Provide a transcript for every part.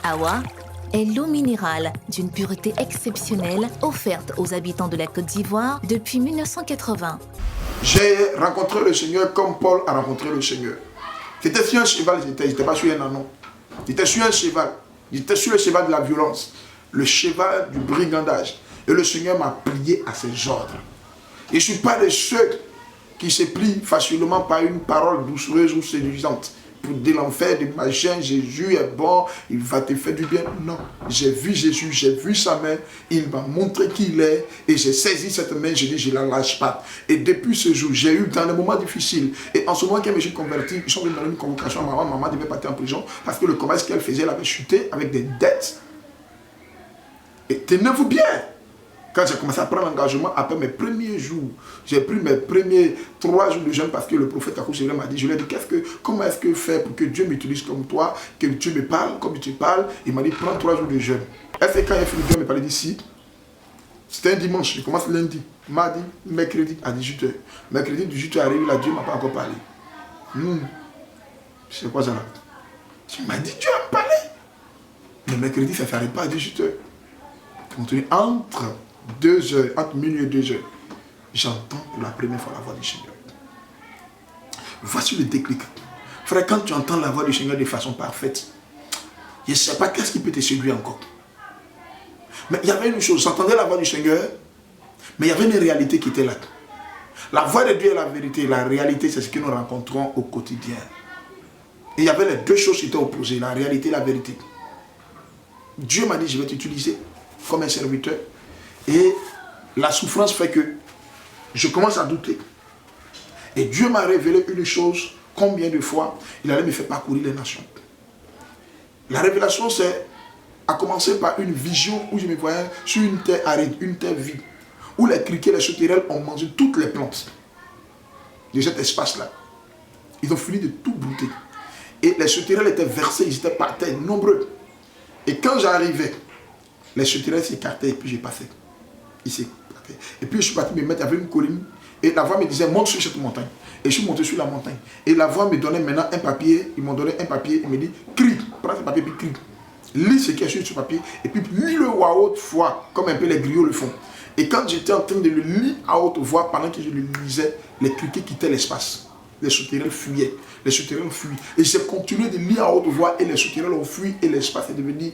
Awa est l'eau minérale d'une pureté exceptionnelle offerte aux habitants de la Côte d'Ivoire depuis 1980. J'ai rencontré le Seigneur comme Paul a rencontré le Seigneur. J'étais sur un cheval, j'étais pas sur un anon. J'étais sur un cheval. J'étais sur le cheval de la violence, le cheval du brigandage. Et le Seigneur m'a plié à ses ordres. Et je ne suis pas de ceux qui se plient facilement par une parole doucereuse ou séduisante. Pour dire l'enfer de machin, Jésus est bon, il va te faire du bien. Non, j'ai vu Jésus, j'ai vu sa main, il m'a montré qui il est, et j'ai saisi cette main, j'ai dit, je ne la lâche pas. Et depuis ce jour, j'ai eu dans les moments difficiles, et en ce moment quand je me suis converti, ils sont venus donner une convocation à maman devait partir en prison, parce que le commerce qu'elle faisait, elle avait chuté avec des dettes. Et tenez-vous bien. Quand j'ai commencé à prendre l'engagement, après mes premiers jours, j'ai pris mes premiers 3 jours de jeûne parce que le prophète Akouchevile m'a dit, je lui ai dit, comment est-ce que faire pour que Dieu m'utilise comme toi, que Dieu me parle comme tu parles. Il m'a dit, prends 3 jours de jeûne. Et c'est quand il a fini, Dieu me parlait d'ici. C'était un dimanche, je commence lundi, mardi, mercredi à 18h. Mercredi, 18h arrive, là, Dieu ne m'a pas encore parlé. C'est quoi ça là? Il m'a dit, Dieu a parlé. Le mercredi, ça ne s'arrête pas à 18h. Entre 2h, entre minuit et 2h, j'entends pour la première fois la voix du Seigneur. Voici le déclic. Frère, quand tu entends la voix du Seigneur de façon parfaite, je ne sais pas qu'est-ce qui peut te séduire encore. Mais il y avait une chose, j'entendais la voix du Seigneur, mais il y avait une réalité qui était là. La voix de Dieu est la vérité, la réalité c'est ce que nous rencontrons au quotidien. Et il y avait les deux choses qui étaient opposées, la réalité et la vérité. Dieu m'a dit, je vais t'utiliser comme un serviteur. Et la souffrance fait que je commence à douter. Et Dieu m'a révélé une chose, combien de fois il allait me faire parcourir les nations. La révélation, c'est à commencer par une vision où je me voyais sur une terre aride, une terre vide, où les criquets, les sauterelles ont mangé toutes les plantes de cet espace-là. Ils ont fini de tout brouter. Et les sauterelles étaient versées, ils étaient par terre, nombreux. Et quand j'arrivais, les sauterelles s'écartaient et puis j'ai passé. Et puis je suis parti me mettre avec une colline et la voix me disait monte sur cette montagne. Et je suis monté sur la montagne. Et la voix me donnait maintenant un papier. Ils m'ont donné un papier et me dit crie, prends ce papier et puis crie. Lis ce qui est sur ce papier et puis lis-le à haute voix comme un peu les griots le font. Et quand j'étais en train de le lire à haute voix, pendant que je le lisais, les criquets quittaient l'espace. Les sauterelles fuyaient. Les sauterelles fuient. Et j'ai continué de lire à haute voix et les sauterelles ont fui et l'espace est devenu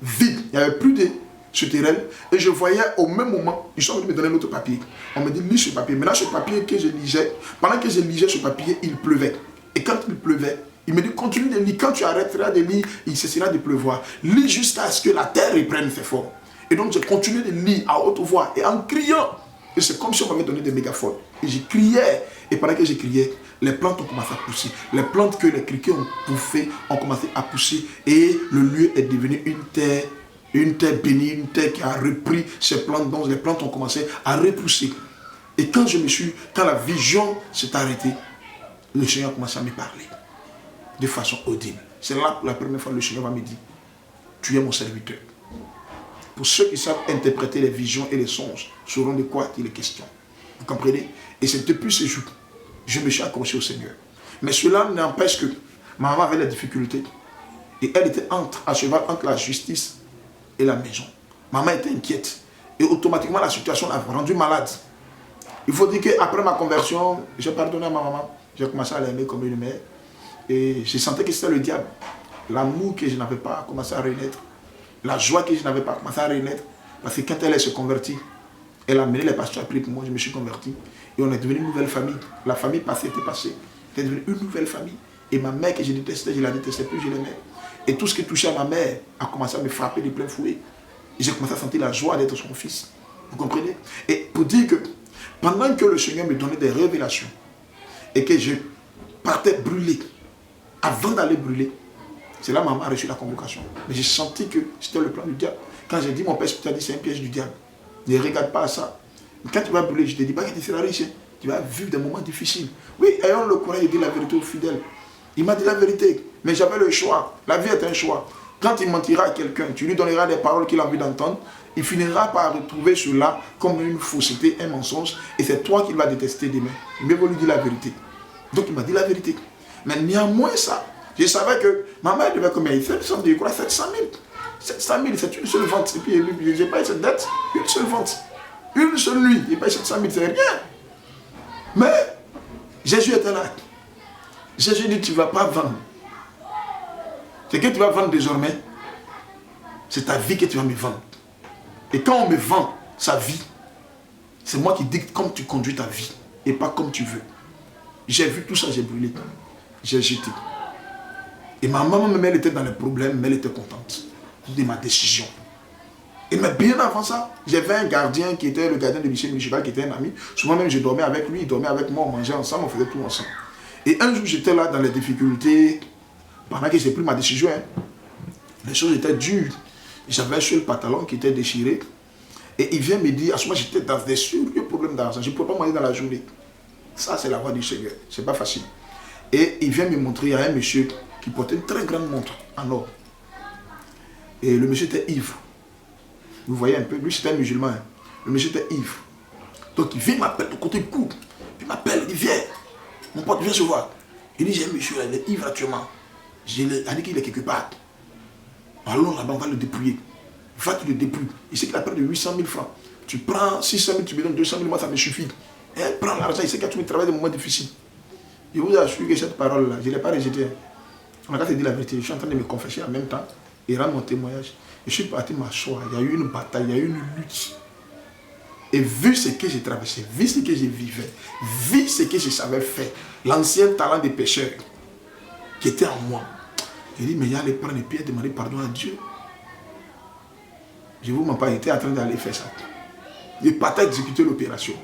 vide. Il n'y avait plus de sauterelles. Et je voyais au même moment, ils sont venus me donner un autre papier. On me dit, lis ce papier. Maintenant, ce papier que je lisais, pendant que je lisais ce papier, il pleuvait. Et quand il pleuvait, il me dit, continue de lire. Quand tu arrêteras de lire, il cessera de pleuvoir. Lis jusqu'à ce que la terre reprenne ses formes. Et donc, j'ai continué de lire à haute voix et en criant. Et c'est comme si on m'avait donné des mégaphones. Et je criais. Et pendant que je criais, les plantes ont commencé à pousser. Les plantes que les criquets ont bouffées ont commencé à pousser. Et le lieu est devenu une terre bénie, une terre qui a repris ses plantes. Donc les plantes ont commencé à repousser. Et quand la vision s'est arrêtée, le Seigneur a commencé à me parler. De façon audible. C'est là pour la première fois que le Seigneur me dit, tu es mon serviteur. Pour ceux qui savent interpréter les visions et les songes, sauront de quoi il est question. Vous comprenez? Et c'est depuis ce jour, je me suis accroché au Seigneur. Mais cela n'empêche que ma maman avait des difficultés. Et elle était à cheval entre la justice et la maison. Maman était inquiète. Et automatiquement, la situation l'a rendue malade. Il faut dire qu'après ma conversion, j'ai pardonné à ma maman. J'ai commencé à l'aimer comme une mère. Et je sentais que c'était le diable. L'amour que je n'avais pas a commencé à renaître. La joie que je n'avais pas commencé à renaître. Parce que quand elle s'est convertie, elle a mené les pasteurs à prier pour moi, je me suis converti. Et on est devenu une nouvelle famille. La famille passée était passée. C'était devenu une nouvelle famille. Et ma mère que je détestais, je la détestais plus, je l'aimais. Et tout ce qui touchait à ma mère a commencé à me frapper de plein fouet. Et j'ai commencé à sentir la joie d'être son fils. Vous comprenez? Et pour dire que pendant que le Seigneur me donnait des révélations et que je partais brûler, avant d'aller brûler, c'est là que maman a reçu la convocation. Mais j'ai senti que c'était le plan du diable. Quand j'ai dit, mon père spirituel a dit, c'est un piège du diable. Ne regarde pas à ça. Mais quand tu vas brûler, je te dis pas que tu seras riche. Tu vas vivre des moments difficiles. Oui, ayons le courage de dire la vérité aux fidèles. Il m'a dit la vérité, mais j'avais le choix. La vie est un choix. Quand il mentira à quelqu'un, tu lui donneras des paroles qu'il a envie d'entendre, il finira par retrouver cela comme une fausseté, un mensonge, et c'est toi qu'il va détester demain. Il mieux vaut lui dire la vérité. Donc il m'a dit la vérité. Mais néanmoins ça, Je savais que ma mère devait combien? Il fait je crois 700 000. 700 000, c'est une seule vente. Et puis, j'ai payé cette dette, une seule vente. Une seule nuit, il paye 700 000, c'est rien. Mais Jésus était là. Jésus dit, tu ne vas pas vendre. Ce que tu vas vendre désormais, c'est ta vie que tu vas me vendre. Et quand on me vend sa vie, c'est moi qui dicte comme tu conduis ta vie et pas comme tu veux. J'ai vu tout ça, j'ai brûlé. J'ai jeté. Et ma maman, même elle était dans les problèmes, mais elle était contente de ma décision. Et mais bien avant ça, j'avais un gardien qui était le gardien de lycée municipal, qui était un ami. Souvent même, je dormais avec lui, il dormait avec moi, on mangeait ensemble, on faisait tout ensemble. Et un jour, j'étais là dans les difficultés, pendant que j'ai pris ma décision. Les choses étaient dures. J'avais un seul pantalon qui était déchiré. Et il vient me dire, à ce moment j'étais dans des sérieux problèmes d'argent. Je ne pouvais pas manger dans la journée. Ça, c'est la voix du Seigneur. Ce n'est pas facile. Et il vient me montrer, il y a un monsieur qui portait une très grande montre en or. Et le monsieur était ivre. Vous voyez un peu, lui c'était un musulman. Hein. Le monsieur était ivre. Donc il vient, il m'appelle de côté court. Il m'appelle, il dit viens. Mon pote, viens se voir. Il dit j'ai un monsieur, il est ivre actuellement. Il a dit qu'il est quelque part. Allons là-bas, on va le dépouiller. Va te le dépouiller. Il sait qu'il a perdu 800 000 francs. Tu prends 600 000, tu me donnes 200 000, moi ça me suffit. Et elle prend l'argent, il sait que tu me travailles des moments difficiles. Je vous assure que cette parole-là, je ne l'ai pas rejetée. On a qu'à te dire la vérité. Je suis en train de me confesser en même temps et rendre mon témoignage. Je suis parti m'asseoir. Il y a eu une bataille, il y a eu une lutte. Et vu ce que j'ai traversé, vu ce que je vivais, vu ce que je savais faire, l'ancien talent des pécheurs qui était en moi, j'ai dit, mais il y a les prendre les pieds et demander pardon à Dieu. Je ne vous mens pas, j'étais en train d'aller faire ça. Je partais exécuter l'opération.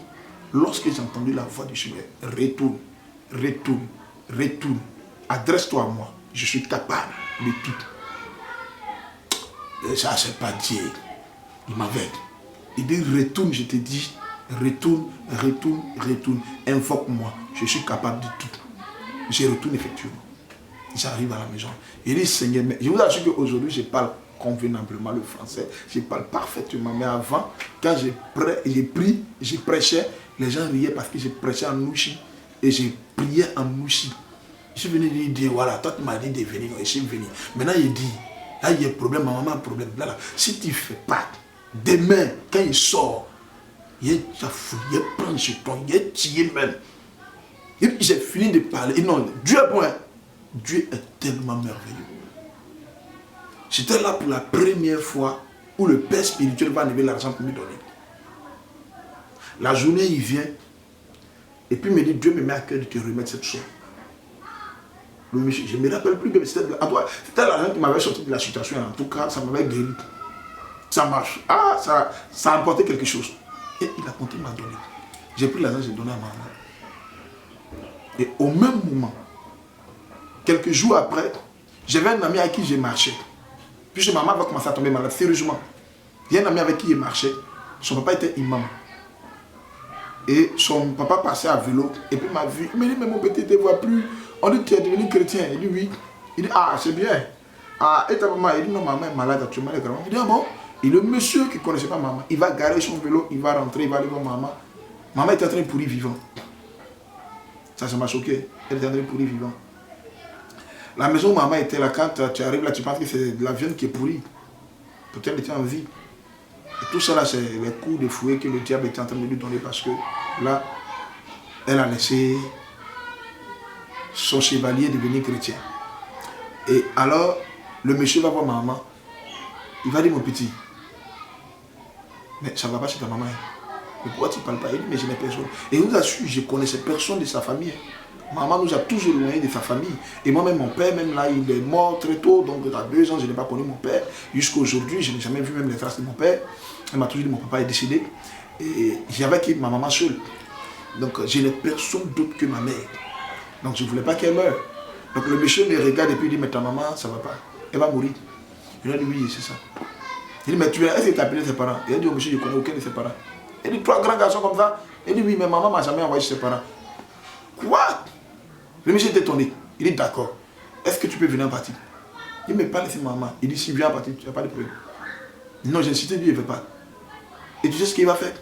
Lorsque j'ai entendu la voix du Seigneur, retourne, retourne, retourne, adresse-toi à moi, je suis capable de tout. Et ça, c'est pas Dieu. Il m'avait. Il dit, retourne, je te dis, retourne, retourne, retourne, invoque-moi, je suis capable de tout. Je retourne effectivement. J'arrive à la maison. Il dit, Seigneur, mais je vous assure qu'aujourd'hui, je parle convenablement le français. Je parle parfaitement. Mais avant, quand j'ai pris, je prêchais, les gens riaient parce que je prêchais en Nouchi. Et je priais en Nouchi. Je suis venu lui dire, voilà, toi tu m'as dit de venir, je suis venu. Maintenant il dit, là il y a un problème, ma maman a un problème. Là, là. Si tu ne fais pas, demain, quand il sort, il est fouillé, il prend chez toi, il est tiré même. Et puis j'ai fini de parler. Et non, Dieu est bon. Dieu est tellement merveilleux. J'étais là pour la première fois où le Père spirituel va enlever l'argent pour me donner. La journée, il vient et puis il me dit, Dieu me met à cœur de te remettre cette chose. Le monsieur, je ne me rappelle plus, mais c'était l'argent qui m'avait sorti de la situation. En tout cas, ça m'avait guéri. Ça marche. Ah, ça a apporté quelque chose. Et il a continué à donner. J'ai pris l'argent, j'ai donné à ma maman. Et au même moment, quelques jours après, j'avais un ami avec qui j'ai marché. Puis ma maman va commencer à tomber malade, sérieusement. Il y a un ami avec qui il marchait. Son papa était imam. Et son papa passait à vélo. Et puis il m'a vu. Il m'a dit, mais mon petit, tu ne vois plus. On dit, tu es devenu chrétien. Il dit, oui. Il dit, ah, c'est bien. Ah, et ta maman? Il dit, non, maman est malade actuellement. Il dit, ah bon? Et le monsieur qui ne connaissait pas maman, il va garer son vélo, il va rentrer, il va aller voir maman. Maman était en train de pourrir vivant. Ça m'a choqué. Elle était en train de pourrir vivant. La maison où maman était là, quand tu arrives là, tu penses que c'est de la viande qui est pourrie. Peut-être qu'elle était en vie. Et tout ça là, c'est les coups de fouet que le diable était en train de lui donner parce que là, elle a laissé son chevalier devenir chrétien. Et alors, le monsieur va voir maman. Il va dire, mon petit, mais ça ne va pas chez ta maman. Mais pourquoi tu ne parles pas? Il dit, mais je n'ai personne. Et il nous assure, je ne connaissais personne de sa famille. Maman nous a toujours éloignés de sa famille. Et moi-même, mon père, même là, il est mort très tôt. Donc, à 2 ans, je n'ai pas connu mon père. Jusqu'à aujourd'hui, je n'ai jamais vu même les traces de mon père. Elle m'a toujours dit, mon papa est décédé. Et j'avais quitté ma maman seule. Donc, je n'ai personne d'autre que ma mère. Donc, je ne voulais pas qu'elle meure. Donc, le monsieur me regarde et puis il dit, mais ta maman, ça ne va pas. Elle va mourir. Il a dit, oui, c'est ça. Il dit, mais tu est-ce que tu as appelé ses parents? Il a dit, oh monsieur, je ne connais aucun de ses parents. Il dit, 3 grands garçons comme ça. Il dit, oui, mais maman ne m'a jamais envoyé chez ses parents. Quoi? Le monsieur était étonné. Il dit, d'accord. Est-ce que tu peux venir en partie? Il ne m'a pas laissé maman. Il dit, si viens en partie, tu n'as pas de problème. Non, j'ai insisté, lui, il ne veut pas. Et tu sais ce qu'il va faire?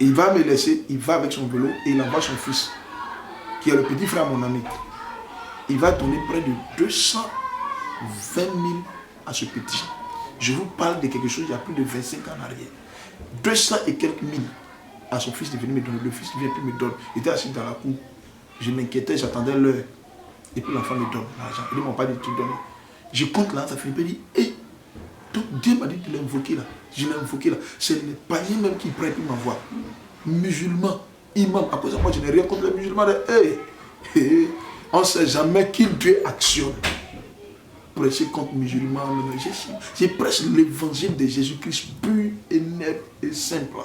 Il va me laisser, il va avec son vélo et il envoie son fils, qui est le petit frère à mon ami. il va donner près de 220 000 à ce petit. Je vous parle de quelque chose il y a plus de 25 ans en arrière. 200 et quelques mille à son fils de venir me donner. Le fils vient puis me donne. Il était assis dans la cour. Je m'inquiétais, j'attendais l'heure. Et puis l'enfant me donne l'argent. Ils ne m'ont pas dit de tout donner. Je compte là, ça finit par dire, hé, Dieu m'a dit de l'invoquer là. Je l'ai invoqué là. C'est les païens même qui prennent et m'envoient. Musulmans, imams. À cause de moi, je n'ai rien contre les musulmans. On ne sait jamais qui Dieu actionne. Prêcher contre musulmans. C'est presque l'évangile de Jésus-Christ pur et net et simple.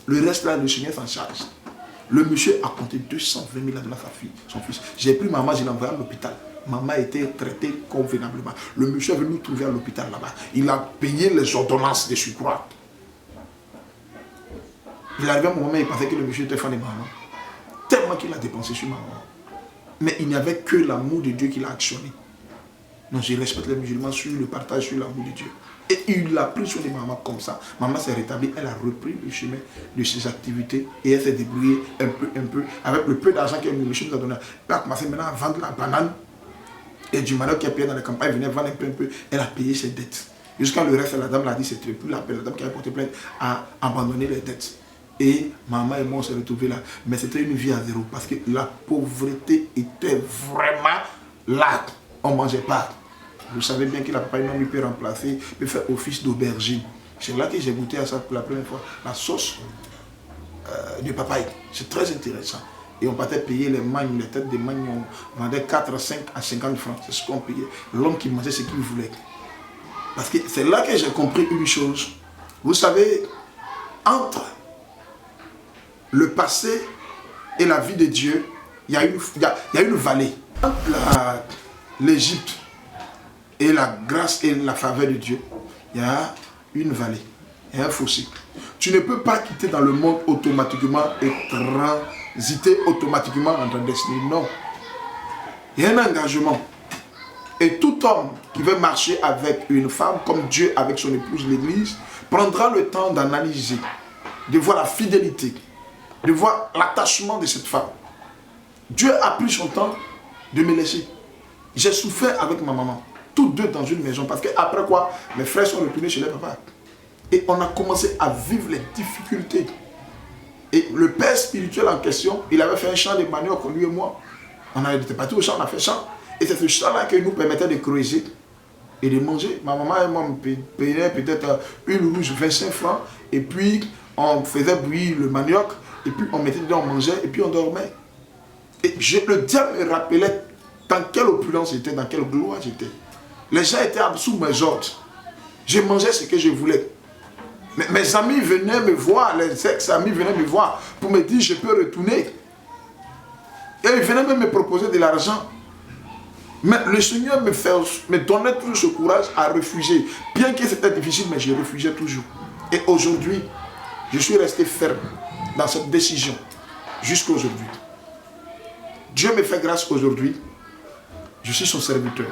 Le reste là, le Seigneur s'en charge. Le monsieur a compté 220 000 à sa fille, son fils. J'ai pris maman, je l'ai envoyé à l'hôpital. Maman a été traitée convenablement. Le monsieur est venu nous trouver à l'hôpital là-bas. Il a payé les ordonnances de surcroît. Il est arrivé à un moment, il pensait que le monsieur était fan de maman. Tellement qu'il a dépensé sur maman. Mais il n'y avait que l'amour de Dieu qui l'a actionné. Donc je respecte les musulmans sur le partage, sur l'amour de Dieu. Et il a pris sur les mamans comme ça. Maman s'est rétablie, elle a repris le chemin de ses activités et elle s'est débrouillée un peu, avec le peu d'argent que le monsieur nous a donné. Elle a commencé maintenant à vendre la banane et du manioc qui a payé dans les campagnes, elle venait vendre un peu. Elle a payé ses dettes. Jusqu'à le reste, la dame l'a dit, c'était plus la peine. La dame qui a porté plainte a abandonné les dettes. Et maman et moi on s'est retrouvés là. Mais c'était une vie à zéro parce que la pauvreté était vraiment là. On ne mangeait pas. Vous savez bien que la papa non peut remplacer, peut faire office d'aubergine. C'est là que j'ai goûté à ça pour la première fois. La sauce de papaye. C'est très intéressant. Et on partait payer les magnes, les têtes de magnes. On vendait 4, 5 à 50 francs. C'est ce qu'on payait. L'homme qui mangeait ce qu'il voulait. Parce que c'est là que j'ai compris une chose. Vous savez, entre le passé et la vie de Dieu, il y a une vallée. Entre l'Égypte et la grâce et la faveur de Dieu, il y a une vallée, il y a un fossé. Tu ne peux pas quitter dans le monde automatiquement et transiter automatiquement dans ta destinée. Non. Il y a un engagement. Et tout homme qui veut marcher avec une femme, comme Dieu avec son épouse l'Église, prendra le temps d'analyser, de voir la fidélité, de voir l'attachement de cette femme. Dieu a pris son temps de me laisser. J'ai souffert avec ma maman. Tous deux dans une maison. Parce qu'après quoi, mes frères sont retournés chez les papas. Et on a commencé à vivre les difficultés. Et le père spirituel en question, il avait fait un champ de manioc, lui et moi. On était partis au champ, on a fait champ. Et c'est ce champ-là qui nous permettait de creuser et de manger. Ma maman et moi, on payait peut-être une rouge 25 francs. Et puis, on faisait bouillir le manioc. Et puis, on mettait dedans, on mangeait. Et puis, on dormait. Et le diable me rappelait dans quelle opulence j'étais, dans quelle gloire j'étais. Les gens étaient sous mes ordres. Je mangeais ce que je voulais. Mais mes amis venaient me voir, les ex-amis venaient me voir pour me dire je peux retourner. Et ils venaient même me proposer de l'argent. Mais le Seigneur me donnait toujours ce courage à refuser. Bien que c'était difficile, mais je refusais toujours. Et aujourd'hui, je suis resté ferme dans cette décision jusqu'à aujourd'hui. Dieu me fait grâce aujourd'hui. Je suis son serviteur.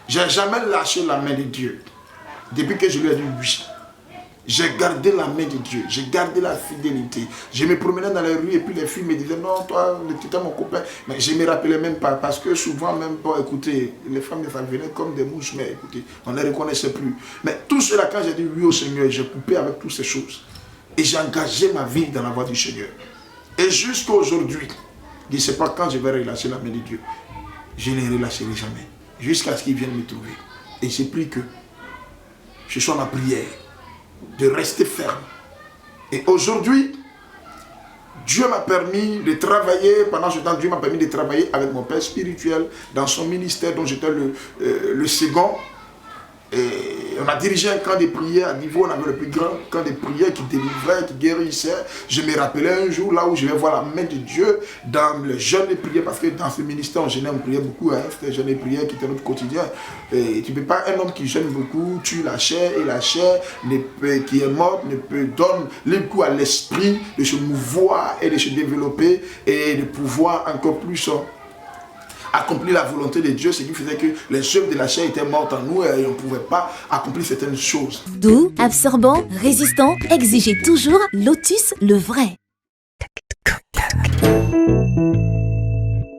Je n'ai jamais lâché la main de Dieu. Depuis que je lui ai dit oui. J'ai gardé la main de Dieu. J'ai gardé la fidélité. Je me promenais dans les rues et puis les filles me disaient non, toi, tu étais mon copain. Mais je ne me rappelais même pas parce que souvent, même pas écouter, les femmes venaient comme des mouches, mais écoutez, on ne les reconnaissait plus. Mais tout cela, quand j'ai dit oui au Seigneur, j'ai coupé avec toutes ces choses. Et j'ai engagé ma vie dans la voie du Seigneur. Et jusqu'à aujourd'hui, je ne sais pas quand je vais relâcher la main de Dieu. Je ne les relâcherai jamais. Jusqu'à ce qu'il vienne me trouver. Et j'ai pris que je sois ma prière de rester ferme. Et aujourd'hui, Dieu m'a permis de travailler, pendant ce temps, Dieu m'a permis de travailler avec mon père spirituel dans son ministère dont j'étais le second. Et on a dirigé un camp de prière à niveau, on avait le plus grand camp de prière qui délivrait, qui guérissait. Je me rappelais un jour là où je vais voir la main de Dieu dans le jeûne de prière, parce que dans ce ministère, on jeûnait, on priait beaucoup, hein, c'était le jeûne de prière qui était notre quotidien. Et tu ne peux pas, un homme qui jeûne beaucoup, tue la chair, et la chair qui est morte ne peut donner le coup à l'esprit de se mouvoir et de se développer et de pouvoir encore plus accomplir la volonté de Dieu, ce qui faisait que les œuvres de la chair étaient mortes en nous et on ne pouvait pas accomplir certaines choses. Doux, absorbant, résistant, exigez toujours Lotus le vrai.